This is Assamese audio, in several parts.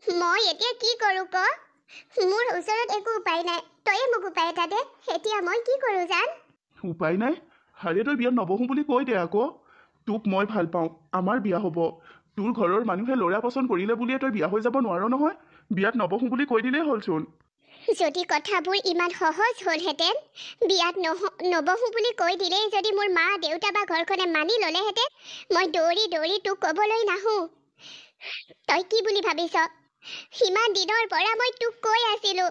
মই এতিয়া কি কৰো ক? মোৰ ওচৰত একো উপায় নাই। তয়ে মোক উপায় এটা দে। এতিয়া মই কি কৰো জান? উপায় নাই? হাৰে তই বিয়াত নবহো বুলি কৈ দে আকৌ। তোক মই ভাল পাওঁ, আমাৰ বিয়া হ'ব। তোৰ ঘৰৰ মানুহে ল'ৰা পচন্দ কৰিলে বুলিয়ে তই বিয়া হৈ যাব নোৱাৰ নহয়। বিয়াত নবহো বুলি কৈ দিলেই হ'লচোন। যদি কথাবোৰ ইমান সহজ হ'লহেঁতেন, বিয়াত নবহো বুলি কৈ দিলেই যদি মোৰ মা দেউতা বা ঘৰখনে মানি ল'লেহেঁতেন, মই দৌৰি দৌৰি তোক ক'বলৈ নাহো। তই কি বুলি ভাবিছ? সিমান দিনৰ পৰা মই তোক কৈ আছিলো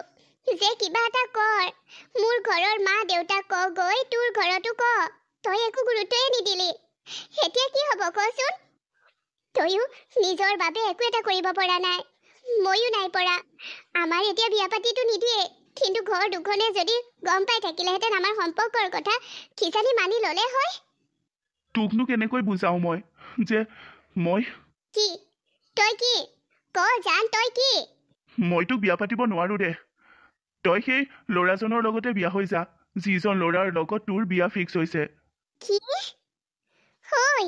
যে কিবা এটা কৰ। মোৰ ঘৰৰ মা দেউতাক ক গৈ তোৰ ঘৰতো ক। তই একো গুৰুত্বই নিদিলি। এতিয়া কি হ'ব কচোন? তয়ো নিজৰ বাবে একো এটা কৰিব পৰা নাই, ময়ো নাই পৰা। আমাৰ এতিয়া বিয়া পাতিটো নিদিয়ে, কিন্তু ঘৰ দুখনে যদি গম পাই থাকিলেহেঁতেন আমাৰ সম্পৰ্কৰ কথা, কিজানি মানি ল'লে হয়। তোকনো কেনেকৈ বুজাও মই যে মই কি? তই কি? ক জান, তই কি? মই তোক বিয়া পাতিব নোৱাৰো দে। তই সেই ল'ৰাজনৰ লগতে বিয়া হৈ যা, যিজন ল'ৰাৰ লগত তোৰ বিয়া ফিক্স হৈছে। কি? হয়,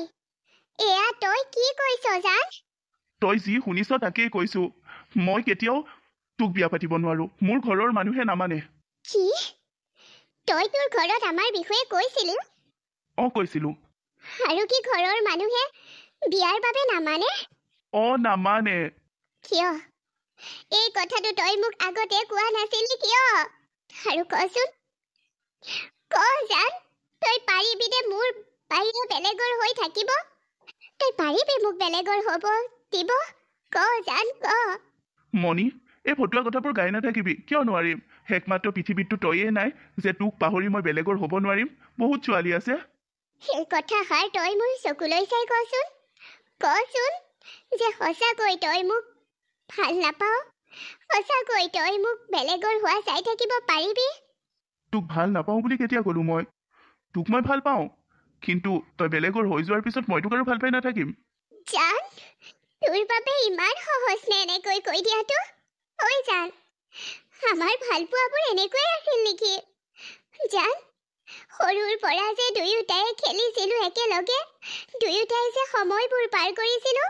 এয়া তই কি কৈছ জান? তই যি শুনিছ তাকেই কৈছো। মই কেতিয়াও তোক বিয়া পাতিব নোৱাৰো, মোৰ ঘৰৰ মানুহে নামানে। কি? তই তোৰ ঘৰত আমাৰ বিষয়ে কৈছিলি? কৈছিলো। আৰু কি ঘৰৰ মানুহে বিয়াৰ বাবে নামানে? নামানে। কিয়? এই কথাটো তই মোক আগতে কোৱা নাছিলি কিয়? আৰু কচোন, ক জান, তই পাৰিবি দে মোৰ বাহিৰে বেলেগৰ হৈ থাকিব? তই পাৰিবি মোক বেলেগৰ হ'ব দিব? ক জান, ক। মণি, এই ফটুৱা কথাবোৰ গাই নাথাকিবি। কিয় নোৱাৰিম? একমাত্ৰ পৃথিৱীততো তইয়ে নাই যে তোক পাহৰি মই বেলেগৰ হ'ব নোৱাৰিম। বহুত ছোৱালী আছে। সেই কথাষাৰ তই মোৰ চকুলৈ চাই কচোন। কচোন যে সঁচাকৈ তই মোক ভাল নাপাৱ? সঁচাকৈ তই মোক বেলেগৰ হোৱা চাই থাকিব পাৰিবি? তোক ভাল নাপাওঁ বুলি কেতিয়া ক'লো মই? তোক মই ভাল পাওঁ, কিন্তু তই বেলেগৰ হৈ যোৱাৰ পিছত মই তোক আৰু ভাল পাই নাথাকিম। জান, তোৰ বাবে ইমান সহজ নে এনেকৈ কৈ দিয়াটো? ঐ জান, আমাৰ ভালপোৱাবোৰ এনেকৈ আছিল নেকি? জান, সৰুৰ পৰা যে দুয়োটাই খেলিছিলো একেলগে, দুয়োটাই যে সময়বোৰ পাৰ কৰিছিলো।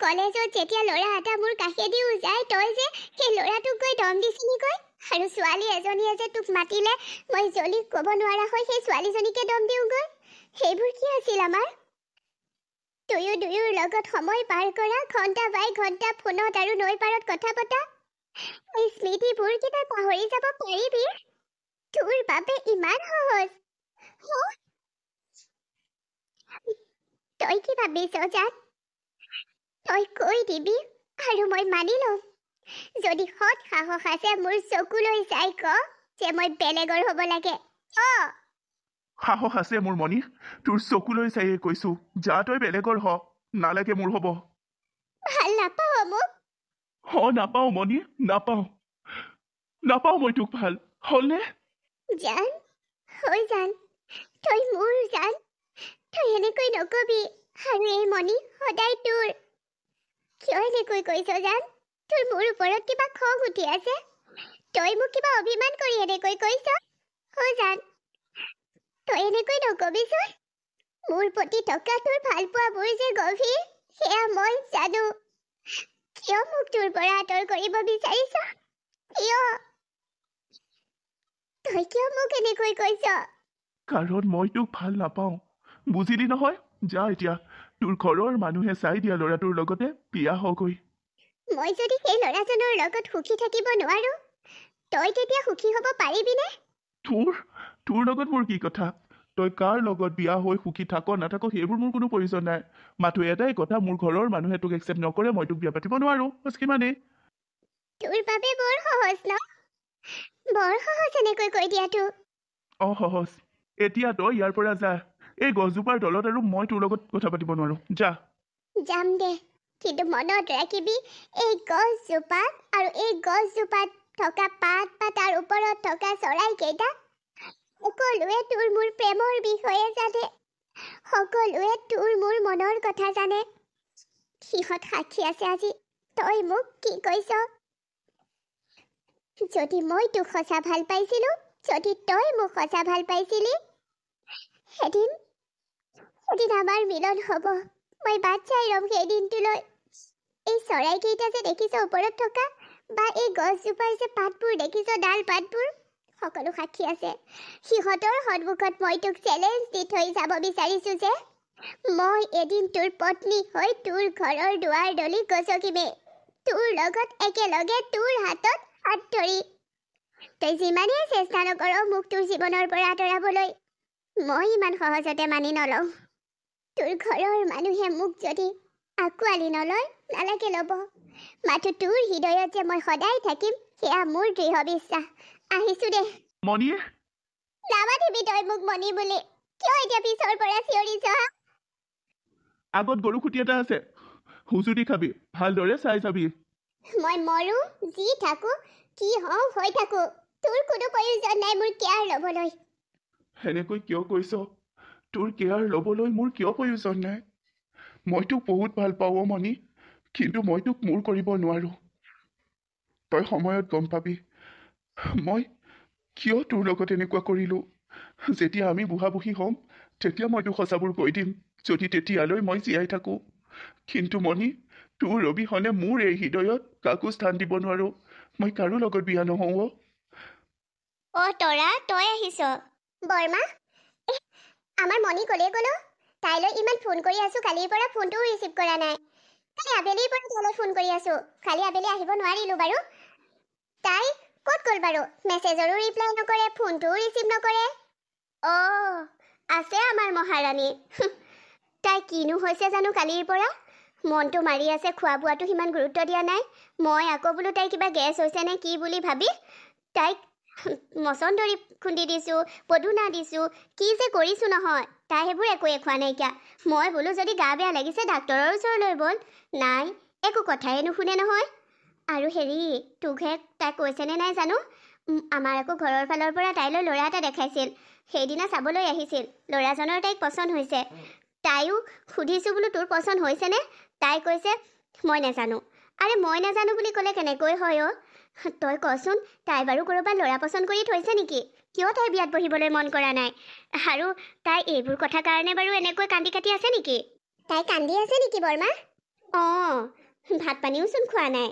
কলেজত যেতিয়া ল'ৰা এটা মোৰ কাষেদিও যায়, তই যে সেই ল'ৰাটোক গৈ দম দিছিলিগৈ। আৰু ছোৱালী এজনীয়ে যে তোক মাতিলে মই জ্বলি ক'ব নোৱাৰা হৈ সেই ছোৱালীজনীকে দম দিওঁগৈ। সেইবোৰ কি আছিল আমাৰ? দুয়োৰ লগত সময় পাৰ কৰা, ঘণ্টা বাই ঘণ্টা ফোনত আৰু নৈ পাৰত কথা পতা। এই স্মৃতিবোৰ কি তই পাহৰি যাব পাৰিবি? তোৰ বাবে ইমান সহজ। তই কি ভাবিছ জান? তই কৈ দিবি আৰু মই মানি ল'ম। যদি সৎ সাহস আছে মোৰ চকুলৈ চাই ক যে মই বেলেগৰ হ'ব লাগে। সাহস আছে মোৰ মণি, তোৰ চকুলৈ চাইয়ে কৈছো, যা তই বেলেগৰ হ, নালাগে মোৰ হ'ব। ভাল নাপাৱ মোক? নাপাওঁ মণি, নাপাওঁ। নাপাওঁ মই তোক ভাল, হ'লনে? জান, জান, তই মোৰ জান। তই এনেকৈ নকবি। আৰু এই মণি সদায় তোৰ। কিয় এনেকৈ কৈছ জান? তোৰ মোৰ ওপৰত কিবা খং উঠি আছে? তই মোক কিবা অভিমান কৰি এনেকৈ কৈছ? জান, তই এনেকৈ নকবিচোন। মোৰ প্ৰতি থকা তোৰ ভালপোৱাবোৰ যে গভীৰ, সেয়া মই জানো। কিয় মোক তোৰ পৰা আঁতৰ কৰিব বিচাৰিছ? কিয়? তই কিয় মোক এনেকৈ কৈছ? কাৰণ মই তোক ভাল নাপাওঁ। বুজিলি নহয়? যা এতিয়া, তোৰ ঘৰৰ মানুহে চাই দিয়া ল'ৰাটোৰ লগতে বিয়া হগৈ। মই যদি সেই ল'ৰাজনৰ লগত সুখী থাকিব নোৱাৰো, তই তেতিয়া সুখী হ'ব পাৰিবিনে? তোৰ লগত মোৰ কি কথা? তই কাৰ লগত বিয়া হৈ সুখী থাক নাথাক সেইবোৰ মোৰ কোনো প্ৰয়োজন নাই। মাথো এটাই কথা, মোৰ ঘৰৰ মানুহে তোক একচেপ্ট নকৰে, মই তোক বিয়া পাতিব নোৱাৰো, বছ সিমানেই। তোৰ বাবে বৰ সহজ ন? বৰ সহজ এনেকৈ কৈ দিয়াটো। সহজ। এতিয়া তই ইয়াৰ পৰা যা। এই গছজোপাৰ তলত আৰু মই তোৰ লগত কথা পাতিব নোৱাৰো, যা। যাম দে, কিন্তু মনত ৰাখিবি, এই গছজোপাত আৰু এই গছজোপাত থকা পাত বা তাৰ ওপৰত থকা চৰাইকেইটা সকলোৱে তোৰ মোৰ প্ৰেমৰ বিষয়ে জানে। সকলোৱে তোৰ মোৰ মনৰ কথা জানে। সিহঁত সাক্ষী আছে আজি। তই মোক কি কৈছ? যদি মই তোক সঁচা ভাল পাইছিলো, যদি তই মোক সঁচা ভাল পাইছিলি, এদিন আমাৰ মিলন হ'ব। মই বাট চাই ৰ'ম সেই দিনটোলৈ। এই চৰাইকেইটা যে দেখিছ ওপৰত থকা বা এই গছজোপাৰ যে পাতবোৰ দেখিছ ডাল পাতবোৰ সকলো সাক্ষী আছে সিহঁতৰ সন্মুখত মই তোক চেলেঞ্জ দি থৈ যাব বিচাৰিছোঁ যে মই এদিন তোৰ পত্নী হৈ তোৰ ঘৰৰ দুৱাৰ দলি গছকিমে তোৰ লগত একেলগে তোৰ হাতত হাত ধৰি তই যিমানেই চেষ্টা নকৰ মোক তোৰ জীৱনৰ পৰা আঁতৰাবলৈ মই ইমান সহজতে মানি নলওঁ তোৰ ঘৰৰ মানুহে মোক যদি আঁকোৱালি নলয় নালাগে ল'ব মাথো তোৰ হৃদয়ত যে মই সদায় থাকিম সেয়া মোৰ দৃঢ় বিশ্বাস আহিছোঁ দে মণি নামাতিবি তই মোক মণি বুলি কিয় এতিয়া পিছৰ পৰা চিঞৰিছ আগত গৰু খুটি এটা আছে হুজুৰি খাবি ভালদৰে চাই যাবি মই মৰো যি থাকোঁ কি হওঁ হৈ থাকোঁ তোৰ কোনো প্ৰয়োজন নাই মোৰ কেয়াৰ ল'বলৈ সেনেকৈ কিয় কৈছ তোৰ কেয়াৰ ল'বলৈ মোৰ কিয় প্ৰয়োজন নাই মই তোক বহুত ভাল পাওঁ মণি কিন্তু মই তোক মোৰ কৰিব নোৱাৰোঁ তই সময়ত গম পাবি মই কিয় তোৰ লগত এনেকুৱা কৰিলোঁ যেতিয়া আমি বুঢ়া বুঢ়ী হ'ম তেতিয়া মই তোক সঁচাবোৰ কৈ দিম যদি তেতিয়ালৈ মই জীয়াই থাকোঁ কিন্তু মণি তোৰ অবিহনে মোৰ এই হৃদয়ত কাকো স্থান দিব নোৱাৰোঁ মই কাৰো লগত বিয়া নহওঁ তৰা তই আহিছ বৰমা আমাৰ মণি ক'লে গ'লো তাইলৈ ইমান ফোন কৰি আছোঁ কালিৰ পৰা ফোনটোও ৰিচিভ কৰা নাই কালি আবেলিৰ পৰা তাইলৈ ফোন কৰি আছোঁ কালি আবেলি আহিব নোৱাৰিলোঁ বাৰু তাই ক'ত গ'ল বাৰু মেছেজৰো ৰিপ্লাই নকৰে ফোনটোও ৰিচিভ নকৰে আছে আমাৰ মহাৰাণী তাই কিনো হৈছে জানো কালিৰ পৰা মনটো মাৰি আছে খোৱা বোৱাটো সিমান গুৰুত্ব দিয়া নাই মই আকৌ বোলো তাই কিবা গেছ হৈছে নে কি বুলি ভাবি তাইক মচন্দৰী খুন্দি দিছোঁ পদুনা দিছোঁ কি যে কৰিছোঁ নহয় তাই সেইবোৰ একোৱে খোৱা নাইকিয়া মই বোলো যদি গা বেয়া লাগিছে ডাক্তৰৰ ওচৰলৈ ব'ল নাই একো কথাই নুশুনে নহয় আৰু হেৰি তোকহে তাই কৈছেনে নাই জানো আমাৰ আকৌ ঘৰৰ ফালৰ পৰা তাইলৈ ল'ৰা এটা দেখাইছিল সেইদিনা চাবলৈ আহিছিল ল'ৰাজনৰ তাইক পচন্দ হৈছে তাইও সুধিছোঁ বোলো তোৰ পচন্দ হৈছেনে তাই কৈছে মই নাজানো আৰে মই নাজানো বুলি ক'লে কেনেকৈ হয় তই কচোন তাই বাৰু ক'ৰবাত ল'ৰা পচন্দ কৰি থৈছে নেকি কিয় তাই বিয়াত বহিবলৈ মন কৰা নাই আৰু তাই এইবোৰ কথা কাৰণে বাৰু এনেকৈ কান্দি কাটি আছে নেকি তাই কান্দি আছে নেকি বৰমা ভাত পানীওচোন খোৱা নাই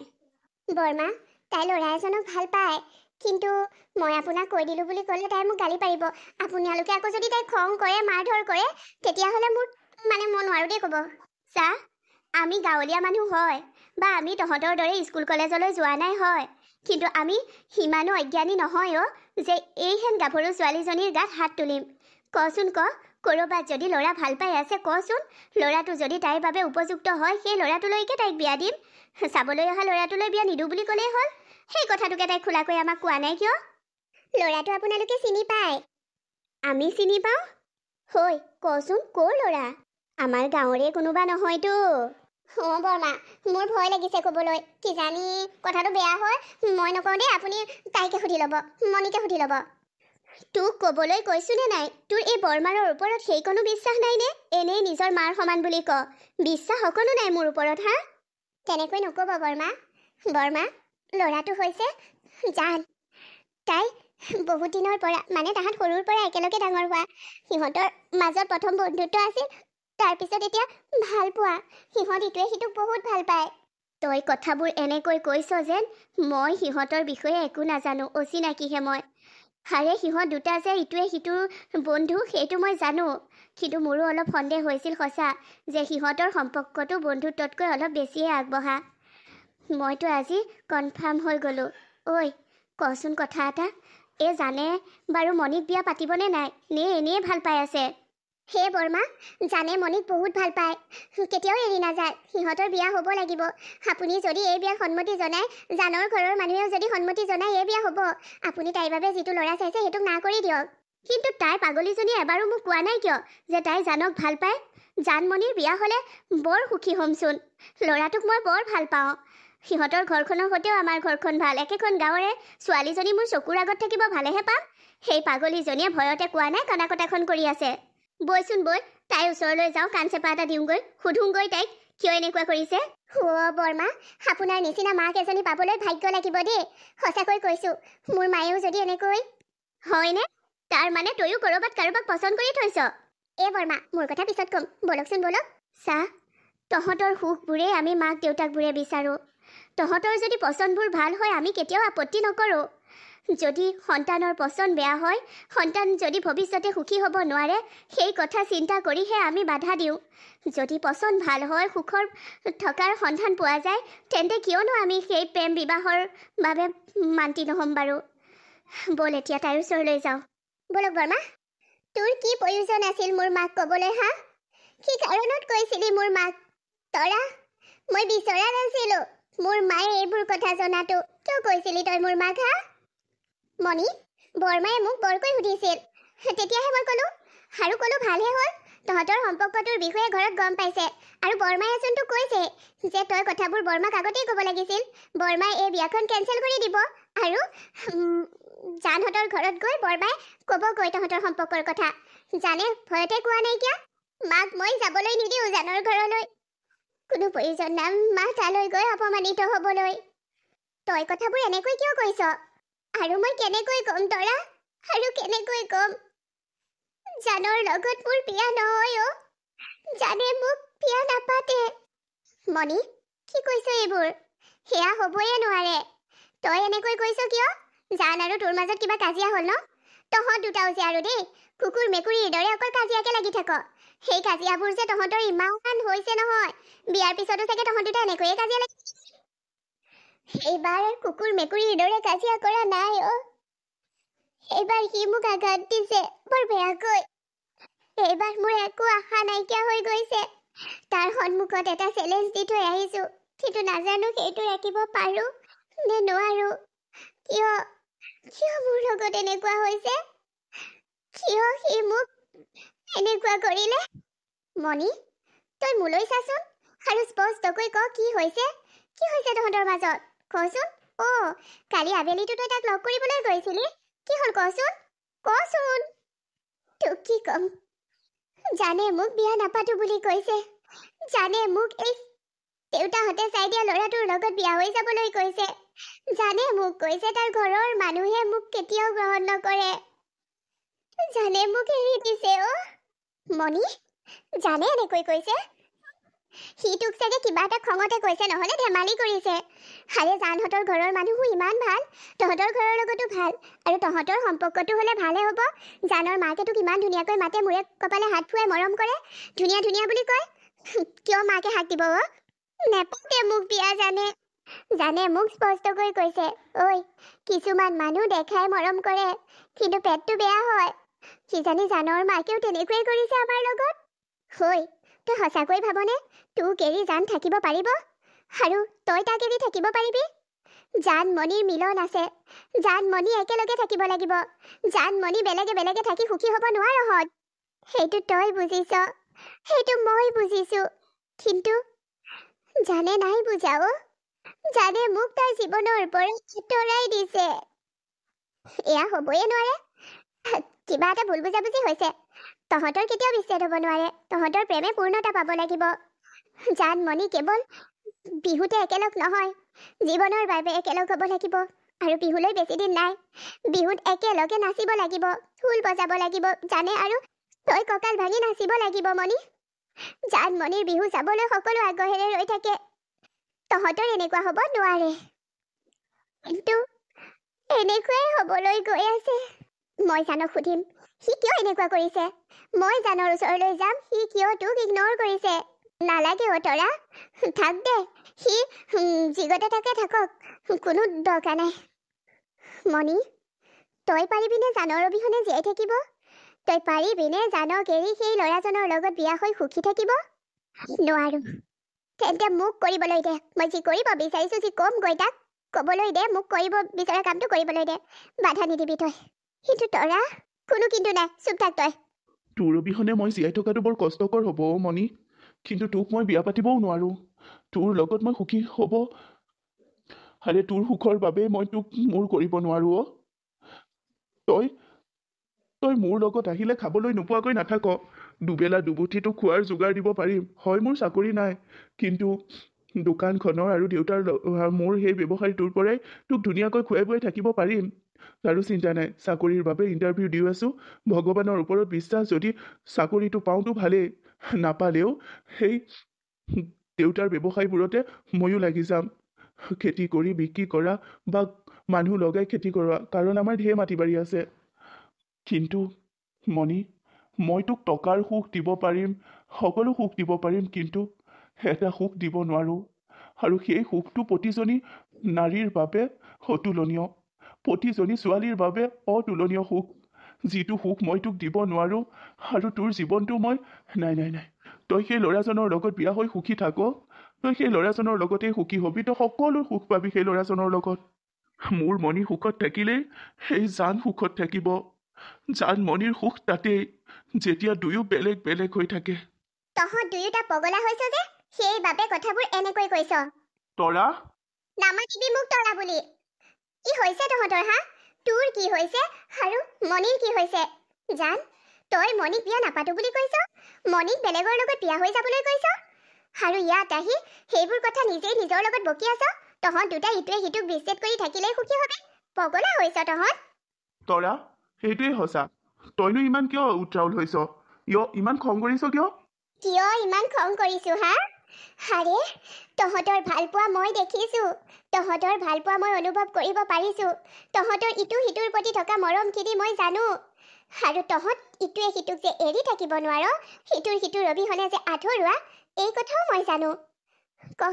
বৰমা তাই ল'ৰা এজনক ভাল পায় কিন্তু মই আপোনাক কৈ দিলোঁ বুলি ক'লে তাই মোক গালি পাৰিব আপোনালোকে আকৌ যদি তাই খং কৰে মাৰ ধৰ কৰে তেতিয়াহ'লে মোৰ মই নোৱাৰোঁ দেই ক'ব চা আমি গাঁৱলীয়া মানুহ হয় বা আমি তহঁতৰ দৰে স্কুল কলেজলৈ যোৱা নাই হয় কিন্তু আমি সিমানো অজ্ঞানী নহয় যে এইহেন গাভৰু ছোৱালীজনীৰ গাত হাত তুলিম কচোন ক'ৰবাত যদি ল'ৰা ভাল পাই আছে কচোন ল'ৰাটো যদি তাইৰ বাবে উপযুক্ত হয় সেই ল'ৰাটোলৈকে তাইক বিয়া দিম চাবলৈ অহা ল'ৰাটোলৈ বিয়া নিদিওঁ বুলি ক'লেই হ'ল সেই কথাটোকে তাইক খোলাকৈ আমাক কোৱা নাই কিয় ল'ৰাটো আপোনালোকে চিনি পায় আমি চিনি পাওঁ হৈ কচোন ক'ৰ ল'ৰা আমাৰ গাঁৱৰে কোনোবা নহয়তো বৰমা মোৰ ভয় লাগিছে ক'বলৈ কিজানি কথাটো বেয়া হয় মই নকওঁ দেই আপুনি তাইকে সুধি ল'ব মণিকে সুধি ল'ব তোক ক'বলৈ কৈছোনে নাই তোৰ এই বৰমাৰৰ ওপৰত সেইকণো বিশ্বাস নাইনে এনেই নিজৰ মাৰ সমান বুলি ক বিশ্বাস অকণো নাই মোৰ ওপৰত হা তেনেকৈ নক'ব বৰমা ল'ৰাটো হৈছে জান তাই বহুত দিনৰ পৰা তাহাঁত সৰুৰ পৰা একেলগে ডাঙৰ হোৱা সিহঁতৰ মাজত প্ৰথম বন্ধুত্ব আছিল তাৰপিছত এতিয়া ভাল পোৱা সিহঁত ইটোৱে সিটোক বহুত ভাল পায় তই কথাবোৰ এনেকৈ কৈছ যেন মই সিহঁতৰ বিষয়ে একো নাজানো অচিনাকিহে মই হাৰে সিহঁত দুটা যে ইটোৱে সিটোৰ বন্ধু সেইটো মই জানো কিন্তু মোৰো অলপ সন্দেহ হৈছিল সঁচা যে সিহঁতৰ সম্পৰ্কটো বন্ধুত্বতকৈ অলপ বেছিয়ে আগবঢ়া মইতো আজি কনফাৰ্ম হৈ গ'লোঁ কচোন কথা এটা জানে বাৰু মণিক বিয়া পাতিবনে নাই নে এনেই ভাল পাই আছে হে বৰমা জানে মণিক বহুত ভাল পায় কেতিয়াও এৰি নাযায় সিহঁতৰ বিয়া হ'ব লাগিব আপুনি যদি এই বিয়াত সন্মতি জনায় জানৰ ঘৰৰ মানুহেও যদি সন্মতি জনায় এই বিয়া হ'ব আপুনি তাইৰ বাবে যিটো ল'ৰা চাইছে সেইটোক না কৰি দিয়ক কিন্তু তাই পাগলীজনী এবাৰো মোক কোৱা নাই কিয় যে তাই জানক ভাল পায় জানমণিৰ বিয়া হ'লে বৰ সুখী হ'মচোন ল'ৰাটোক মই বৰ ভাল পাওঁ সিহঁতৰ ঘৰখনৰ সৈতেও আমাৰ ঘৰখন ভাল একেখন গাঁৱৰে ছোৱালীজনী মোৰ চকুৰ আগত থাকিব ভালেহে পাম সেই পাগলীজনীয়ে ভয়তে কোৱা নাই কনাকটাখন কৰি আছে বৈচোন বৈ তাইৰ ওচৰলৈ যাওঁ কাণ চেপা এটা দিওঁগৈ সুধোঁগৈ তাইক কিয় এনেকুৱা কৰিছে বৰমা আপোনাৰ নিচিনা মাক এজনী পাবলৈ ভাগ্য লাগিব দেই সঁচাকৈ কৈছোঁ মোৰ মায়েও যদি এনেকৈ হয়নে তাৰ তইও ক'ৰবাত কাৰোবাক পচন্দ কৰি থৈছ বৰমা মোৰ কথা পিছত ক'ম ব'লকচোন ব'লক চা তহঁতৰ সুখবোৰে আমি মাক দেউতাকবোৰে বিচাৰোঁ। তহঁতৰ যদি পচন্দবোৰ ভাল হয় আমি কেতিয়াও আপত্তি নকৰোঁ। যদি সন্তানৰ পচন্দ বেয়া হয়, সন্তান যদি ভৱিষ্যতে সুখী হ'ব নোৱাৰে, সেই কথা চিন্তা কৰিহে আমি বাধা দিওঁ। যদি পচন্দ ভাল হয়, সুখৰ থকাৰ সন্ধান পোৱা যায়, তেন্তে কিয়নো আমি সেই প্ৰেম বিবাহৰ বাবে মান্তি নহ'ম বাৰু। ব'ল এতিয়া তাইৰ ওচৰলৈ যাওঁ। ব'লক বৰমা। তোৰ কি প্ৰয়োজন আছিল মোৰ মাক ক'বলৈ হা? কি কাৰণত কৈছিলি মোৰ মাক? তৰা, মই বিচৰা নাছিলোঁ মোৰ মায়ে এইবোৰ কথা জনাটো। কিয় কৈছিলি তই মোৰ মাক হা? মণি, বৰমায়ে মোক বৰকৈ সুধিছিল। তেতিয়াহে মই ক'লোঁ, আৰু ক'লোঁ ভালহে হ'ল। তহঁতৰ সম্পৰ্কটোৰ বিষয়ে ঘৰত গম পাইছে, আৰু বৰমায়ে চোনটো কৈছে যে তই কথাবোৰ বৰমাক আগতেই ক'ব লাগিছিল। বৰমাই এই বিয়াখন কেঞ্চেল কৰি দিব, আৰু জানহঁতৰ ঘৰত গৈ বৰমাই ক'বগৈ তহঁতৰ সম্পৰ্কৰ কথা। জানে ভয়তে কোৱা নাইকিয়া। মাক মই যাবলৈ নিদিওঁ জানৰ ঘৰলৈ। কোনো প্ৰয়োজন নাই মা তালৈ গৈ অপমানিত হ'বলৈ। তই কথাবোৰ এনেকৈ কিয় কৈছ? আৰু মই কেনেকৈ ক'ম তৰা? আৰু কেনেকৈ ক'ম? জানৰ লগত মোৰ বিয়া নহয় অ'। জানে মোক বিয়া নাপাতে। মণি, কি কৈছ এইবোৰ? সেয়া হ'বয়ে নোৱাৰে। তই এনেকৈ কৈছ কিয়? জান আৰু তোৰ মাজত কিবা কাজিয়া হ'ল ন? তহঁত দুটাও যে আৰু দেই, কুকুৰ মেকুৰীৰ দৰে অকল কাজিয়াকে লাগি থাক। সেই কাজিয়াবোৰ যে তহঁতৰ ইমান হৈছে নহয়, বিয়াৰ পিছতো চাগে তহঁত দুটা এনেকৈয়ে কাজিয়া লাগি। এইবাৰ কুকুৰ মেকুৰীৰ দৰে কাজিয়া কৰা নাই অ'। এইবাৰ সি মোক আঘাত দিছে বৰ বেয়াকৈ। এইবাৰ মোৰ একো আশা নাইকিয়া হৈ গৈছে। তাৰ সন্মুখত এটা চেলেঞ্জ দি থৈ আহিছোঁ, কিন্তু নাজানো সেইটো ৰাখিব পাৰোঁ নে নোৱাৰোঁ। কিয় মোৰ লগত এনেকুৱা হৈছে? কিয় সি মোক এনেকুৱা কৰিলে? মণি, তই মোলৈ চাচোন আৰু স্পষ্টকৈ ক কি হৈছে? কি হৈছে তহঁতৰ মাজত? কচোন। অ', কালি আবেলিটো তই তাক লগ কৰিবলৈ গৈছিলি। কি হ'ল কচোন? কচোন। তোক কি ক'ম? জানে মোক বিয়া নাপাতো বুলি কৈছে। জানে মোক এই দেউতাহঁতে চাই দিয়া ল'ৰাটোৰ লগত বিয়া হৈ যাবলৈ কৈছে। জানে মোক কৈছে তাৰ ঘৰৰ মানুহে মোক কেতিয়াও গ্ৰহণ নকৰে। জানে মোক এৰি দিছে অ'। মণি, জানে এনেকৈ কৈছে? সি তোক চাগে কিবা এটা খঙতে কৈছে, নহ'লে ধেমালি কৰিছে। আৰে জানহঁতৰ ঘৰৰ মানুহো ইমান ভাল, তহঁতৰ ঘৰৰ লগতো ভাল, আৰু তহঁতৰ সম্পৰ্কটো হ'লে ভালহে হ'ব। জানৰ মাকে তোক ইমান ধুনীয়াকৈ মাতে, মূৰে কপালে হাত ফুৱাই মৰম কৰে, ধুনীয়া ধুনীয়া বুলি কয়। কিয় মাকে হাক দিব অ'? নেপাতে মোক বিয়া জানে। জানে মোক স্পষ্টকৈ কৈছে, ঐ কিছুমান মানুহ দেখাই মৰম কৰে, কিন্তু পেটটো বেয়া হয়। কিজানি জানৰ মাকেও তেনেকৈয়ে কৰিছে আমাৰ লগত। হৈ, তই সঁচাকৈ ভাবনে তোক এৰি জান থাকিব পাৰিব? আৰু তই তাক এৰি থাকিব পাৰিবি? জান মণিৰ মিলন আছে। জান মণি একেলগে থাকিব লাগিব। জান মণি বেলেগে বেলেগে থাকি সুখী হ'ব নোৱাৰহঁত। সেইটো তই বুজিছ, সেইটো মই বুজিছোঁ, কিন্তু জানে নাই বুজাও। জানে মোক তাৰ জীৱনৰ পৰা আঁতৰাই দিছে। এয়া হ'বয়ে নোৱাৰে। কিবা এটা ভুল বুজাবুজি হৈছে। তহঁতৰ কেতিয়াও বিচ্ছেদ হ'ব নোৱাৰে। তহঁতৰ প্ৰেমে পূৰ্ণতা পাব লাগিব। জান মণি কেৱল বিহুতে একেলগ নহয়, জীৱনৰ বাবে একেলগ হ'ব লাগিব। আৰু বিহুলৈ বেছি দিন নাই। বিহুত একেলগে নাচিব লাগিব, ঢোল বজাব লাগিব জানে, আৰু তই কঁকাল ভাঙি নাচিব লাগিব মণি। জান মণিৰ বিহু চাবলৈ সকলো আগ্ৰহেৰে ৰৈ থাকে। তহঁতৰ এনেকুৱা হ'ব নোৱাৰে, কিন্তু এনেকুৱাই হ'বলৈ গৈ আছে। মই জানক সুধিম, সি কিয় এনেকুৱা কৰিছে। মই জানৰ ওচৰলৈ যাম, সি কিয় তোক ইগনৰ কৰিছে। নালাগে অ' তৰা, থাক দে, সি যিগতে থাকে থাকক, কোনো দৰকাৰ নাই। মণি, তই পাৰিবিনে জানৰ অবিহনে জীয়াই থাকিব? তই পাৰিবিনে জানক এৰি সেই ল'ৰাজনৰ লগত বিয়া হৈ সুখী থাকিব? নোৱাৰো। তেন্তে মোক কৰিবলৈ দে। মই যি কৰিব বিচাৰিছোঁ, যি ক'মগৈ তাক ক'বলৈ দে। মোক কৰিব বিচৰা কামটো কৰিবলৈ দে, বাধা নিদিবি তই। কিন্তু তৰা, কোনো কিন্তু নাই, চুপ থাক তই। তোৰ অবিহনে মই জীয়াই থকাটো বৰ কষ্টকৰ হ'ব অ' মণি, কিন্তু তোক মই বিয়া পাতিবও নোৱাৰোঁ। তোৰ লগত মই সুখী হ'ব, আৰে তোৰ সুখৰ বাবে মই তোক মোৰ কৰিব নোৱাৰোঁ অ'। তই মোৰ লগত আহিলে খাবলৈ নোপোৱাকৈ নাথাক। দুবেলা দুমুঠি তোক খোৱাৰ যোগাৰ দিব পাৰিম। হয় মোৰ চাকৰি নাই, কিন্তু দোকানখনৰ আৰু দেউতাৰ মোৰ সেই ব্যৱসায়টোৰ পৰাই তোক ধুনীয়াকৈ খুৱাই বুৱাই থাকিব পাৰিম। আৰু চিন্তা নাই, চাকৰিৰ বাবে ইণ্টাৰভিউ দি আছোঁ। ভগৱানৰ ওপৰত বিশ্বাস, যদি চাকৰিটো পাওঁতো ভালেই, নাপালেও সেই দেউতাৰ ব্যৱসায়বোৰতে ময়ো লাগি যাম, খেতি কৰি বিক্ৰী কৰা বা মানুহ লগাই খেতি কৰোৱা, কাৰণ আমাৰ ঢেৰ মাটি বাৰী আছে। কিন্তু মণি, মই তোক টকাৰ সুখ দিব পাৰিম, সকলো সুখ দিব পাৰিম, কিন্তু এটা সুখ দিব নোৱাৰোঁ। আৰু সেই সুখটো প্ৰতিজনী নাৰীৰ বাবে অতুলনীয়, প্ৰতিজনী ছোৱালীৰ বাবে অতুলনীয় সুখ, যিটো সুখ মই তোক দিব নোৱাৰোঁ। আৰু তোৰ জীৱনটো মই নাই নাই নাই, তই সেই ল'ৰাজনৰ লগত বিয়া হৈ সুখী থাক, তই সেই ল'ৰাজনৰ লগতেই সুখী হবি, তই সকলো সুখ পাবি সেই ল'ৰাজনৰ লগত। মোৰ মণি সুখত থাকিলেই সেই জান সুখত থাকিব। জান মণিৰ সুখ তাতেই, যেতিয়া দুয়ো বেলেগ বেলেগ হৈ থাকে। তহঁত দুয়োটা পগলা হৈছ যে, সেইবাবে কথাবোৰ এনেকৈ কৈছ। তৰা, নামাতিবি মোক তৰা বুলি। কি হৈছে তহঁতৰ হা? তোৰ কি হৈছে আৰু মণিৰ কি হৈছে? জান, তই মণিক বিয়া নাপাতো বুলি কৈছ, মণিক বেলেগৰ লগত বিয়া হৈ যাবলৈ কৈছ, আৰু ইয়াত আহি সেইবোৰ কথা নিজেই নিজৰ লগত বকি আছ। তহঁত দুটা ইটোৱে সিটোক বিচ্ছেদ কৰি থাকিলেই সুখী হবি। পগলা হৈছ তহঁত। তৰা, সেইটোৱেই সঁচা। তইনো ইমান কিয় উত্ৰাউল হৈছ? ইমান খং কৰিছ কিয়? কিয় ইমান খং কৰিছো হা? আৰে, তহঁতৰ ভালপোৱা মই দেখিছো, তহঁতৰ ভালপোৱা মই অনুভৱ কৰিব পাৰিছো, তহঁতৰ ইটো সিটোৰ প্ৰতি থকা মৰমখিনি মই জানো। আৰু তহঁত ইটোৱে সিটোক যে এৰি থাকিব নোৱাৰ, সিটোৰ সিটোৰ অবিহনে যে আধৰুৱা, এই কথাও মই জানো। ক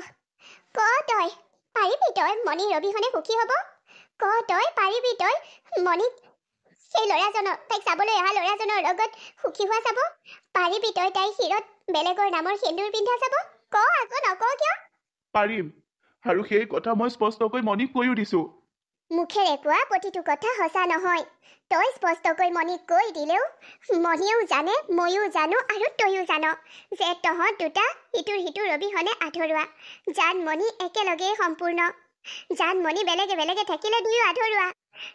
তই পাৰিবি তই মণিৰ অবিহনে সুখী হব? তই পাৰিবি তই মণিক, সেই ল'ৰাজনৰ, তাইক চাবলৈ অহা ল'ৰাজনৰ লগত সুখী হোৱা চাব? পাৰিবি তই তাইৰ শিৰত বেলেগৰ নামৰ সেন্দুৰ পিন্ধা চাব? আকৌ নকওঁ কিয়? পাৰিম, আৰু সেই কথা মই স্পষ্টকৈ মণিক কৈও দিছো। মুখেৰে কোৱা প্ৰতিটো কথা সঁচা নহয়। তই স্পষ্টকৈ মণিক কৈ দিলেও মণিয়েও জানে, ময়ো জানো, আৰু তয়ো জান যে তহঁত দুটা ইটোৰ সিটোৰ অবিহনে আধৰুৱা। জান মণি একেলগেই সম্পূৰ্ণ, জান মণি বেলেগে বেলেগে থাকিলে দুয়ো আধৰুৱা।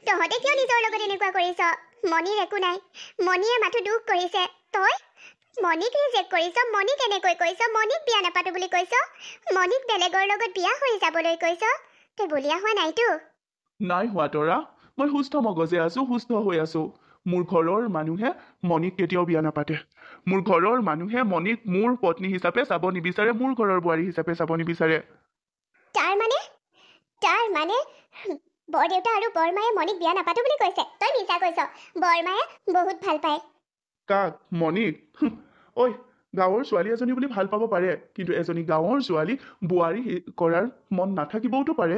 তহঁতে কিয় নিজৰ লগত এনেকুৱা কৰিছ? মণিৰ একো নাই, মণিয়ে মাথো দুখ কৰিছে। তই মণিক ৰিজেক্ট কৰিছ, মণিক এনেকৈ কৈছ, মণিক বিয়া নাপাতো বুলি কৈছ, মণিক বেলেগৰ লগত বিয়া হৈ যাবলৈ কৈছ। তই বলিয়া হোৱা নাইতো? নাই হোৱা তৰা, মই সুস্থ মগজে আছো, সুস্থ হৈ আছো। মোৰ ঘৰৰ মানুহে মণিক কেতিয়াও বিয়া নাপাতে। মোৰ ঘৰৰ মানুহে মণিক মোৰ পত্নী হিচাপে চাব নিবিচাৰে, মোৰ ঘৰৰ বোৱাৰী হিচাপে চাব নিবিচাৰে। তাৰ মানে বৰদেউতা আৰু বৰমায়ে মণিক বিয়া নাপাতো বুলি কৈছে? তই মিছা কৈছ। বৰমায়ে বহুত ভাল পায়। কাক? মণিক? ঐ, গাঁৱৰ ছোৱালী এজনী বুলি ভাল পাব পাৰে, কিন্তু এজনী গাঁৱৰ ছোৱালী বোৱাৰী কৰাৰ মন নাথাকিবওতো পাৰে।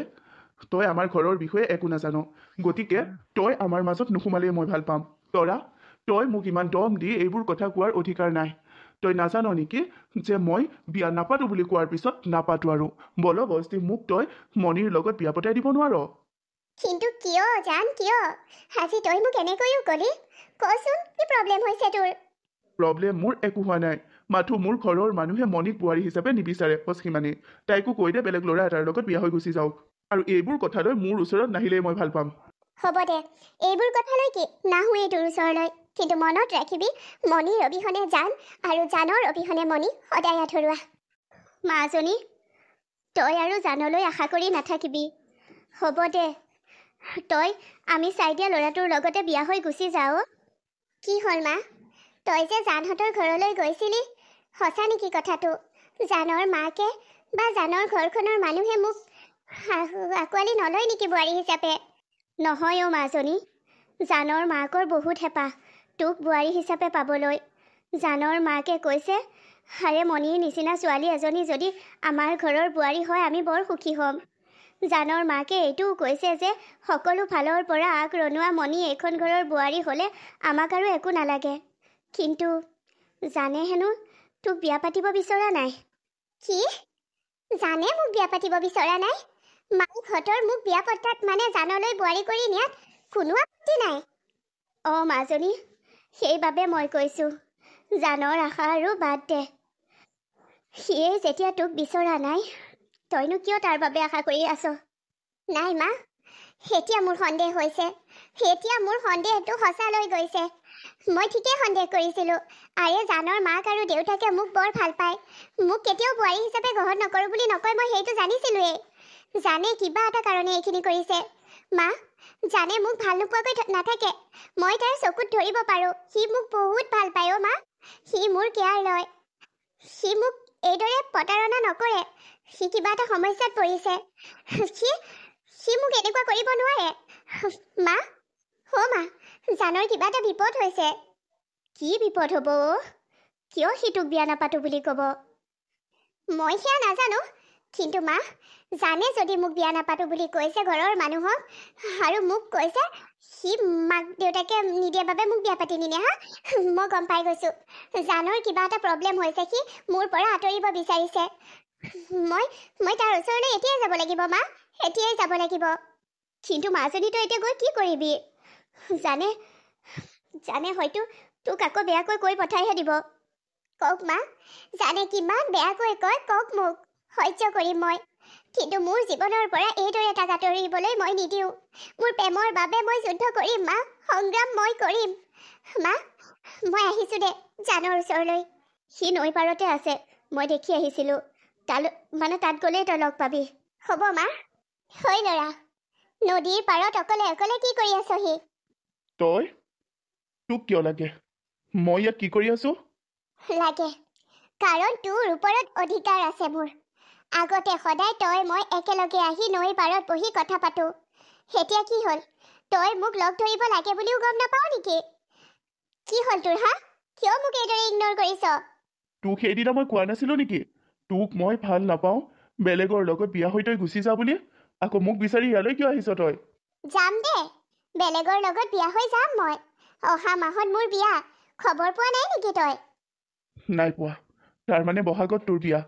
তই আমাৰ ঘৰৰ বিষয়ে একো নাজান, গতিকে তই আমাৰ মাজত নোসোমালেই মই ভাল পাম। তৰা, তই মোক ইমান দম দি এইবোৰ কথা কোৱাৰ অধিকাৰ নাই। তই নাজান নেকি যে মই বিয়া নাপাতো বুলি কোৱাৰ পিছত নাপাতো, আৰু বলবস্তি মোক তই মণিৰ লগত বিয়া পতাই দিব নোৱাৰ। কিন্তু কিয় জান, কিয় আজি তই মোক এনেকৈও কলি? কচোন, কি প্ৰব্লেম হৈছে তোৰ? প্ৰব্লেম মোৰ একো হোৱা নাই, মাথো মোৰ ঘৰৰ মানুহে মণিক বোৱাৰী হিচাপে নিবিচাৰে, বছ সিমানেই। তাইকো কৈ দে বেলেগ ল'ৰা এটাৰ লগত বিয়া হৈ গুচি যাওক, আৰু এইবোৰ কথালৈ মোৰ ওচৰত নাহিলেই মই ভাল পাম। হ'ব দে, এইবোৰ কথালৈ কি নাহোৱেই তোৰ ওচৰলৈ, কিন্তু মনত ৰাখিবি মণিৰ অবিহনে জান, আৰু জানৰ অবিহনে মণি সদায় আধৰুৱা। মাজনী, তই আৰু জানলৈ আশা কৰি নাথাকিবি। হ'ব দে, তই আমি চাই দিয়া ল'ৰাটোৰ লগতে বিয়া হৈ গুচি যাও। কি হ'ল মা, তই যে জানহঁতৰ ঘৰলৈ গৈছিলি, সঁচা নেকি কথাটো? জানৰ মাকে বা জানৰ ঘৰখনৰ মানুহে মোক আঁকোৱালি নলয় নেকি বোৱাৰী হিচাপে? নহয় অ' মাজনী, জানৰ মাকৰ বহুত হেঁপাহ তোক বোৱাৰী হিচাপে পাবলৈ। জানৰ মাকে কৈছে, আৰে মণিৰ নিচিনা ছোৱালী এজনী যদি আমাৰ ঘৰৰ বোৱাৰী হয় আমি বৰ সুখী হ'ম। জানৰ মাকে এইটোও কৈছে যে সকলো ফালৰ পৰা আগৰণুৱা মণি এইখন ঘৰৰ বোৱাৰী হ'লে আমাক আৰু একো নালাগে। কিন্তু জানে হেনো তোক বিয়া পাতিব বিচৰা নাই। কি? জানে মোক বিয়া পাতিব বিচৰা নাই? মাকহঁতৰ মোক বিয়া পতাত মানে জানলৈ বোৱাৰী কৰি নিয়াত কোনো আপত্তি নাই? অঁ মাজনী, সেইবাবে মই কৈছোঁ, জানৰ আশা আৰু বাদ দে। সিয়ে যেতিয়া তোক বিচৰা নাই, তইনো কিয় তাৰ বাবে আশা কৰি আছ? নাই মা, এতিয়া মোৰ সন্দেহ হৈছে, এতিয়া মোৰ সন্দেহটো সঁচালৈ গৈছে। মই ঠিকেই সন্দেহ কৰিছিলোঁ, আৰে জানৰ মাক আৰু দেউতাকে মোক বৰ ভাল পায়, মোক কেতিয়াও বোৱাৰী হিচাপে গ্ৰহণ নকৰোঁ বুলি নকয়, মই সেইটো জানিছিলোঁৱেই। জানে কিবা এটা কাৰণে এইখিনি কৰিছে। মা, জানে মোক ভাল নোপোৱাকৈ নাথাকে, মই তাৰ চকুত ধৰিব পাৰোঁ, সি মোক বহুত ভাল পায় অ' মা। সি মোৰ কেয়াৰ লয়, সি মোক এইদৰে প্ৰতাৰণা নকৰে। সি কিবা এটা সমস্যাত পৰিছে। সি মোক এনেকুৱা কৰিব নোৱাৰে। মা, মা, জানৰ কিবা এটা বিপদ হৈছে। কি বিপদ হ'ব? কিয় সি তোক বিয়া নাপাতো বুলি ক'ব? মই সেয়া নাজানো, কিন্তু মা, জানে যদি মোক বিয়া নাপাতো বুলি কৈছে ঘৰৰ মানুহক, আৰু মোক কৈছে সি মাক দেউতাকে নিদিয়াৰ বাবে মোক বিয়া পাতি নিনিয়ে। মই গম পাই গৈছো জানৰ কিবা এটা প্ৰব্লেম হৈছে। সি মোৰ পৰা আঁতৰিব বিচাৰিছে। মই তাৰ ওচৰলৈ এতিয়াই যাব লাগিব মা, এতিয়াই যাব লাগিব। কিন্তু মাজনী তই এতিয়া গৈ কি কৰিবি? জানে হয়তো তোক আকৌ বেয়াকৈ কৈ পঠাইহে দিব। কওক মা, জানে কিমান বেয়াকৈ কয় কওক মোক, সহ্য কৰিম মই। কিন্তু মোৰ জীৱনৰ পৰা এইদৰে তাক আঁতৰিবলৈ মই নিদিওঁ। মোৰ প্ৰেমৰ বাবে মই যুদ্ধ কৰিম মা, সংগ্ৰাম মই কৰিম। মা, মই আহিছোঁ দে জানৰ ওচৰলৈ। সি নৈ পাৰতে আছে, মই দেখি আহিছিলোঁ। তাত গ'লেই তই লগ পাবি। হ'ব মা। হয় ল'ৰা, নদীৰ পাৰত অকলে অকলে কি কৰি আছহি? তই? তোক কিয় লাগে? মই ইয়াত কি কৰি আছো? লাগে, কাৰণ তোৰ ওপৰত অধিকাৰ আছে মোৰ। আগতে সদায় তই মই একেলগে আহি নৈৰ পাৰত বহি কথা পাতো। এতিয়া কি হ'ল? তই মোক লগ ধৰিব লাগে বুলিও গম নাপাও নেকি? কি হ'ল তোৰ? কিয় মোক এইদৰে ইগনৰ কৰিছ? তোক সেইদিনা মই কোৱা নাছিলো নেকি তোক মই ভাল নাপাওঁ, বেলেগৰ লগত বিয়া হৈ তই গুচি যা বুলি? আকৌ মোক বিচাৰি ইয়ালৈ কিয় আহিছ তই? যাম দে, বেলেগৰ লগত বিয়া হৈ যাম মই। অহা মাহত মোৰ বিয়া। খবৰ পোৱা নাই নেকি তই? নাই পোৱা। তাৰমানে বহাগত তোৰ বিয়া?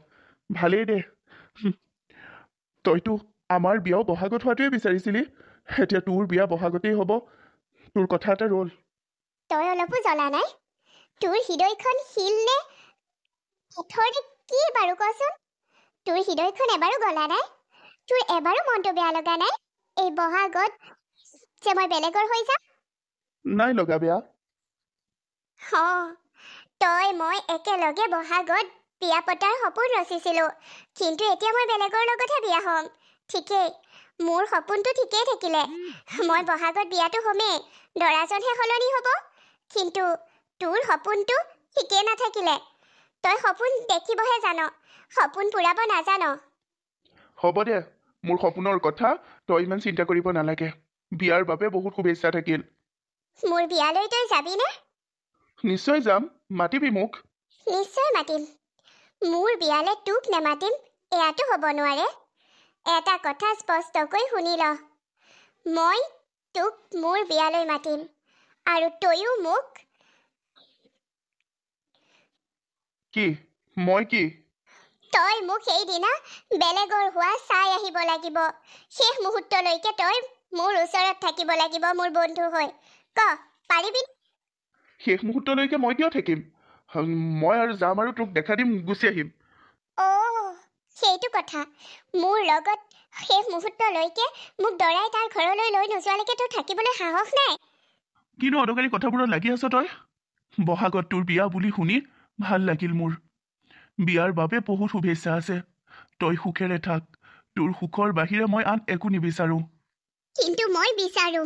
ভালেই দে। তইতো আমাৰ বিয়াও বহাগত হোৱাটোৱে বিচাৰিছিলি। এতিয়া তোৰ বিয়া বহাগতেই হ'ব। তোৰ কথা এটা ৰ'ল। তই অলপো জ্বলা নাই? তোৰ হৃদয়খন শিল নে পথৰ নে কি বাৰু কচোন? তোৰ হৃদয়খন এবাৰো গলা নাই? তোৰ এবাৰো মনটো বেয়া লগা নাই এই বহাগত যে মই বেলেগৰ হৈ যাম? নাই লগা বেয়া। তই মই একেলগে বহাগত বিয়া পতাৰ সপোন ৰচিছিলো, কিন্তু এতিয়া মই বেলেগৰ লগতহে বিয়া হ'ম। ঠিকেই, মোৰ সপোনটো ঠিকেই থাকিলে। মই বহাগত বিয়াটো হ'মেই, দৰাজনহে সলনি হ'ব। কিন্তু তোৰ সপোনটো ঠিকেই নাথাকিলে। তই সপোন দেখিবহে জান, সপোন পূৰাব নাজান। হ'ব দে, মোৰ সপোনৰ কথা তই ইমান চিন্তা কৰিব নালাগে। বিয়াৰ বাবে বহুত শুভেচ্ছা থাকিল। মোৰ বিয়ালৈ তই যাবিনে? নিশ্চয় যাম, মাতিবি মোক। নিশ্চয় মাতিম। মোৰ বিয়ালে তোক নেমাতিম এয়াতো হ'ব নোৱাৰে। এটা কথা স্পষ্টকৈ শুনি ল, মই তোক মোৰ বিয়ালৈ মাতিম, আৰু তইও মোক। কি? মই কি? তই মোক সেইদিনা বেলেগৰ হোৱা চাই আহিব লাগিব। শেষ মুহূৰ্তলৈকে তই মোৰ ওচৰত থাকিব লাগিব মোৰ বন্ধু হৈ। ক, পাৰিবি? শেষ মুহূৰ্তলৈকে মই কিয় থাকিম? মই আৰু যাম আৰু তোক দেখা দিম, গুচি আহিম। সেইটো কথা। মোৰ লগত শেষ মুহূৰ্তলৈকে মোক দৰাই তাৰ ঘৰলৈ লৈ নোযোৱালৈকে তোৰ থাকিবলৈ সাহস নাই? কিনো অদৰকাৰী কথাবোৰত লাগি আছ তই? বহাগত তোৰ বিয়া বুলি শুনি ভাল লাগিল মোৰ। বিয়াৰ বাবে বহুত শুভেচ্ছা আছে। তই সুখেৰে থাক। তোৰ সুখৰ বাহিৰে মই আন একো নিবিচাৰো। কিন্তু মই বিচাৰো।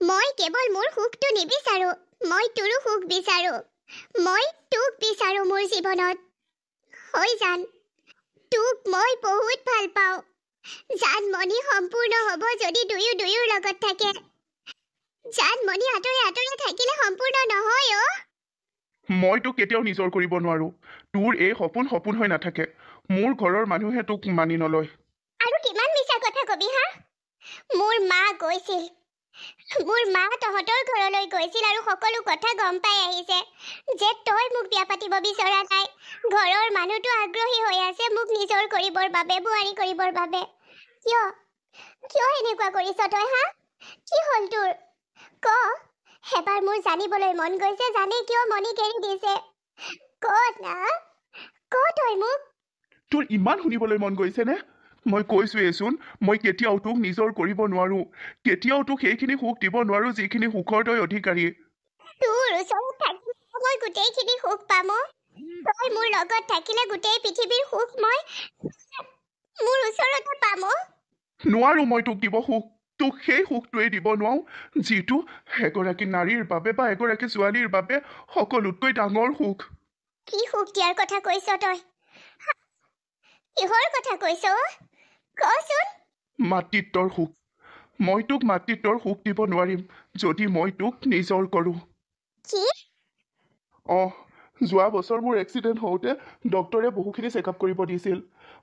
মই কেৱল মোৰ সুখটো নিবিচাৰো, মই তোৰো সুখ বিচাৰো। মই তোক বিচাৰো মোৰ জীৱনত। হৈ জান, তোক মই বহুত ভাল পাওঁ। জানমণি সম্পূৰ্ণ হ'ব যদি দুয়ো লগত থাকে। জানমণি আঁতৰে আঁতৰে থাকিলে সম্পূৰ্ণ নহয়। মই তোক কেতিয়াও নিজৰ কৰিব নোৱাৰো। তোৰ এই সপোন সপোন হৈ নাথাকে। মোৰ ঘৰৰ মানুহে তোক মানি নলয়। আৰু কিমান মিছা কথা কবি? মোৰ মা গৈছিল, মোৰ মা তহঁতৰ ঘৰলৈ গৈছিল আৰু সকলো কথা গম পাই আহিছে যে তই মোক বিয়া পাতিব বিচৰা নাই। ঘৰৰ মানুহটো আগ্ৰহী হৈ আছে মোক নিজৰ কৰিবৰ বাবে, বোৱাৰী কৰিবৰ বাবে। কিয় এনেকুৱা কৰিছ তই? কি হ'ল তোৰ? ক, এবাৰ মোৰ জানিবলৈ মন গৈছে, জানে কিয় মণিক এৰি দিছে। ক না, ক তই মোক। তোৰ ইমান শুনিবলৈ মন গৈছে নে? মই কৈছোৱেচোন, মই কেতিয়াও তোক নিজৰ কৰিব নোৱাৰো। কেতিয়াও তোক সেইখিনি সুখ দিব নোৱাৰো যিখিনি সুখৰ তই অধিকাৰী। তোৰ ওচৰত থাকিলে মই গোটেইখিনি সুখ পাম। তই মোৰ লগত থাকিলে গোটেই পৃথিৱীৰ সুখ মই মোৰ ওচৰতে পাম। নোৱাৰো মই তোক দিব সুখ। তোক সেই সুখটোৱে দিব নোৱাৰো যিটো এগৰাকী নাৰীৰ বাবে বা এগৰাকী ছোৱালীৰ বাবে সকলোতকৈ ডাঙৰ সুখ। কি সুখ দিয়াৰ কথা কৈছ তই? কিহৰ কথা কৈছ কচোন মাতৃত্বৰ সুখ মই তোক মাতৃত্বৰ সুখ দিব নোৱাৰিম যদি মই তোক নিজৰ কৰোঁ কি যোৱা বছৰ মোৰ এক্সিডেণ্ট হওঁতে ডক্টৰে বহুখিনি চেকআপ কৰিব দিছিল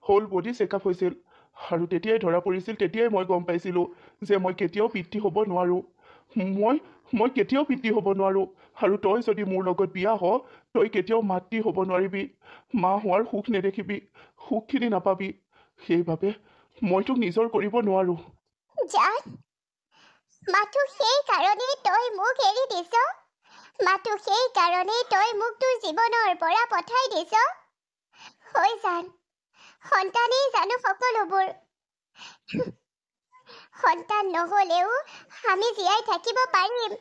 হোল বডি চেকআপ হৈছিল আৰু তেতিয়াই ধৰা পৰিছিল তেতিয়াই মই গম পাইছিলোঁ যে মই কেতিয়াও পিতৃ হ'ব নোৱাৰোঁ মই কেতিয়াও পিতৃ হ'ব নোৱাৰোঁ আৰু তই যদি মোৰ লগত বিয়া হ তই কেতিয়াও মাতৃ হ'ব নোৱাৰিবি মা হোৱাৰ সুখ নেদেখিবি সুখখিনি নাপাবি সেইবাবে মই তোক নিজৰ কৰিব নোৱাৰোঁ জান মাথো সেই কাৰণেই তই মোক এৰি দিছ মাথো সেই কাৰণেই তই মোক তোৰ জীৱনৰ পৰা পঠাই দিছ হৈ জান সন্তানেই জানো সকলোবোৰ সন্তান নহ'লেও আমি জীয়াই থাকিব পাৰিম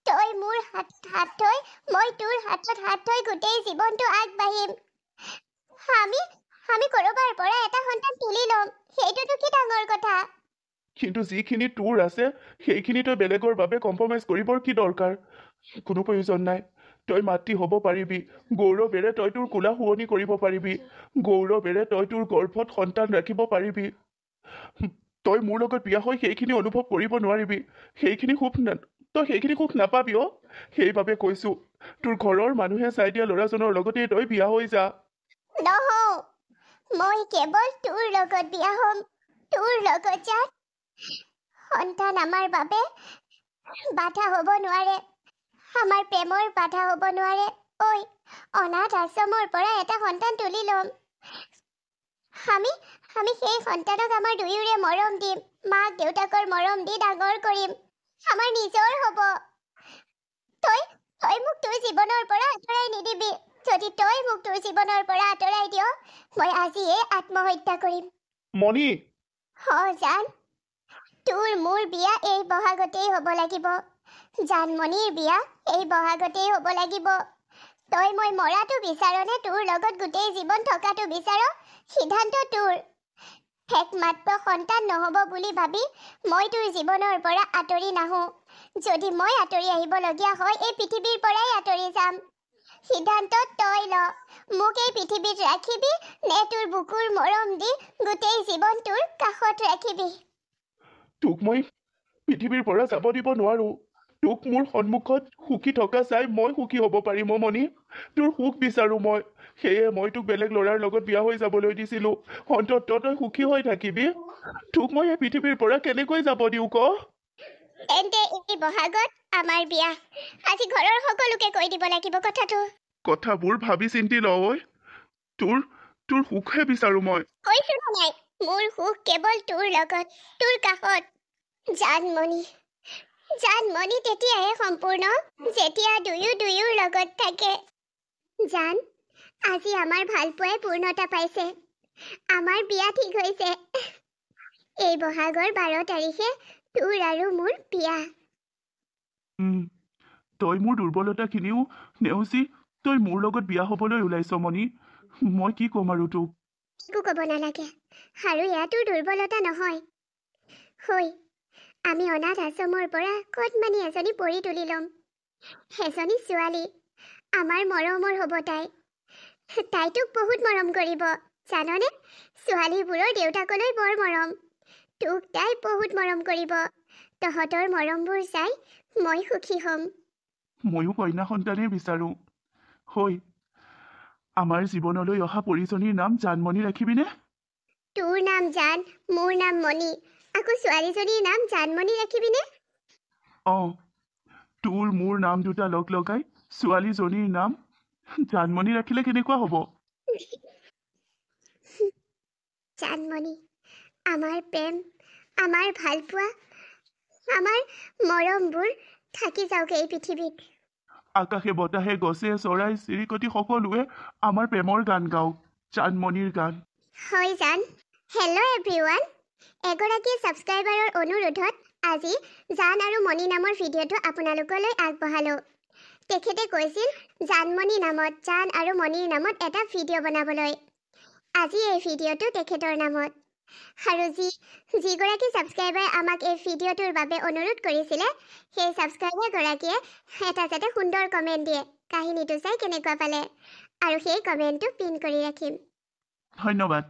তই মোৰ হাত থৈ মই তোৰ হাতত হাত থৈ গোটেই জীৱনটো আগবাঢ়িম আমি ক'ৰবাৰ পৰা এটা সন্তান তুলি ল'ম সেইটোতো কি ডাঙৰ কথা কিন্তু যিখিনি তোৰ আছে সেইখিনি তই বেলেগৰ বাবে কম্প্ৰমাইজ কৰিবৰ কি দৰকাৰ কোনো প্ৰয়োজন নাই তই মাতৃ হ'ব পাৰিবি গৌৰৱেৰে তই তোৰ কোলা শুৱনি কৰিব পাৰিবি গৌৰৱেৰে তই তোৰ গৰ্ভত সন্তান ৰাখিব পাৰিবি তই মোৰ লগত বিয়া হৈ সেইখিনি অনুভৱ কৰিব নোৱাৰিবি তই সেইখিনি সুখ নাপাবি সেইবাবে কৈছোঁ তোৰ ঘৰৰ মানুহে চাই দিয়া ল'ৰাজনৰ লগতেই তই বিয়া হৈ যা নহওঁ মই কেৱল তোৰ লগত বিয়া হ'ম তোৰ লগত যাম সন্তান আমাৰ বাবে বাধা হ'ব নোৱাৰে আমাৰ প্ৰেমৰ বাধা হ'ব নোৱাৰে ঐ অনাথ আশ্ৰমৰ পৰা এটা সন্তান তুলি ল'ম আমি সেই সন্তানক আমাৰ দুয়োৰে মৰম দিম মাক দেউতাকৰ মৰম দি ডাঙৰ কৰিম আমাৰ নিজৰ হ'ব তই মোক তোৰ জীৱনৰ পৰা আঁতৰাই নিদিবি যদি তই মোক তোৰ জীৱনৰ পৰা আঁতৰাই দিয় মই আজিয়ে আত্মহত্যা কৰিম মণি জান তোৰ মোৰ বিয়া এই বহাগতেই হ'ব লাগিব জানমণিৰ বিয়া এই বহাগতেই হ'ব লাগিব তই মই মৰাটো বিচাৰনে তোৰ লগত গোটেই জীৱন থকাটো বিচাৰ সিদ্ধান্ত তোৰ একমাত্ৰ সন্তান নহ'ব বুলি ভাবি মই তোৰ জীৱনৰ পৰা আঁতৰি নাহোঁ যদি মই আঁতৰি আহিবলগীয়া হয় এই পৃথিৱীৰ পৰাই আঁতৰি যাম সিদ্ধান্ত তই ল মোক এই পৃথিৱীত ৰাখিবি নে তোৰ বুকুৰ মৰম দি গোটেই জীৱন তোৰ কাষত ৰাখিবি তোক মই পৃথিৱীৰ পৰা যাব দিব নোৱাৰোঁ তোক মোৰ সন্মুখত সুখী থকা চাই মই সুখী হ'ব পাৰিম মণি তোৰ সুখ বিচাৰোঁ মই সেয়ে মই তোক বেলেগ ল'ৰাৰ লগত বিয়া হৈ যাবলৈ দিছিলোঁ অন্ততঃ তই সুখী হৈ থাকিবি তোক মই এই পৃথিৱীৰ পৰা কেনেকৈ যাব দিওঁ ক তেন্তে এই বহাগত আমাৰ বিয়া আজি ঘৰৰ সকলোকে কৈ দিব লাগিব কথাবোৰ ভাবি চিন্তি ল তোৰ সুখহে বিচাৰোঁ মই কৈছো নাই মোৰ সুখ কেৱল তোৰ লগত তোৰ কাষত জানমণি তেতিয়াহে সম্পূৰ্ণ যেতিয়া দুয়োৰ লগত থাকে জান আজি আমাৰ ভালপোৱাই পূৰ্ণতা পাইছে আমাৰ বিয়া ঠিক হৈছে এই বহাগৰ 12 তাৰিখে তোৰ আৰু মোৰ বিয়া তই মোৰ দুৰ্বলতাখিনিও নেওচি তই মোৰ লগত বিয়া হ'বলৈ ওলাইছ মণি মই কি ক'ম আৰু তোক একো ক'ব নালাগে আৰু এয়া তোৰ দুৰ্বলতা নহয় আমি অনাথ আশ্ৰমৰ পৰা কদমানি এজনী পৰি তুলি ল'ম এজনী ছোৱালী আমাৰ মৰমৰ হ'ব তাই তোক বহুত মৰম কৰিব জাননে ছোৱালীবোৰৰ দেউতাকলৈ বৰ মৰম তোক তাই বহুত মৰম কৰিব তহঁতৰ মৰমবোৰ চাই মই সুখী হ'ম ময়ো কন্যা সন্তানেই বিচাৰোঁ আমাৰ জীৱনলৈ অহা পৰিজনীৰ নাম জানমণি ৰাখিবিনে তোৰ নাম জান মোৰ নাম মণি আকৌ ছোৱালীজনীৰ নাম জানমণি ৰাখিবিনে তোৰ মোৰ নাম দুটা লগ লগাই ছোৱালীজনীৰ নাম জানমণি ৰাখিলে কেনেকুৱা হ'ব জানমণি আমাৰ প্ৰেম আমাৰ ভালপোৱা আমাৰ মৰমবোৰ থাকি যাওক এই পৃথিৱীত আকাশে বতাহে গছে চৰাই চিৰিকটি সকলোৱে আমাৰ প্ৰেমৰ গান গাওক জানমণিৰ গান হয় জান হেল্ল' এভৰিৱান এগৰাকী ছাবস্ক্ৰাইবাৰৰ অনুৰোধত আজি জান আৰু মণি নামৰ ভিডিঅ'টো আপোনালোকলৈ আগবঢ়ালোঁ তেখেতে কৈছিল জানমণি নামত জান আৰু মণিৰ নামত এটা ভিডিঅ' বনাবলৈ আজি এই ভিডিঅ'টো তেখেতৰ নামত আৰু যিগৰাকী ছাবস্ক্ৰাইবাৰে আমাক এই ভিডিঅ'টোৰ বাবে অনুৰোধ কৰিছিলে সেই ছাবস্ক্ৰাইবাৰগৰাকীয়ে এটা যাতে সুন্দৰ কমেণ্ট দিয়ে কাহিনীটো চাই কেনেকুৱা পালে আৰু সেই কমেণ্টটো পিন কৰি ৰাখিম ধন্যবাদ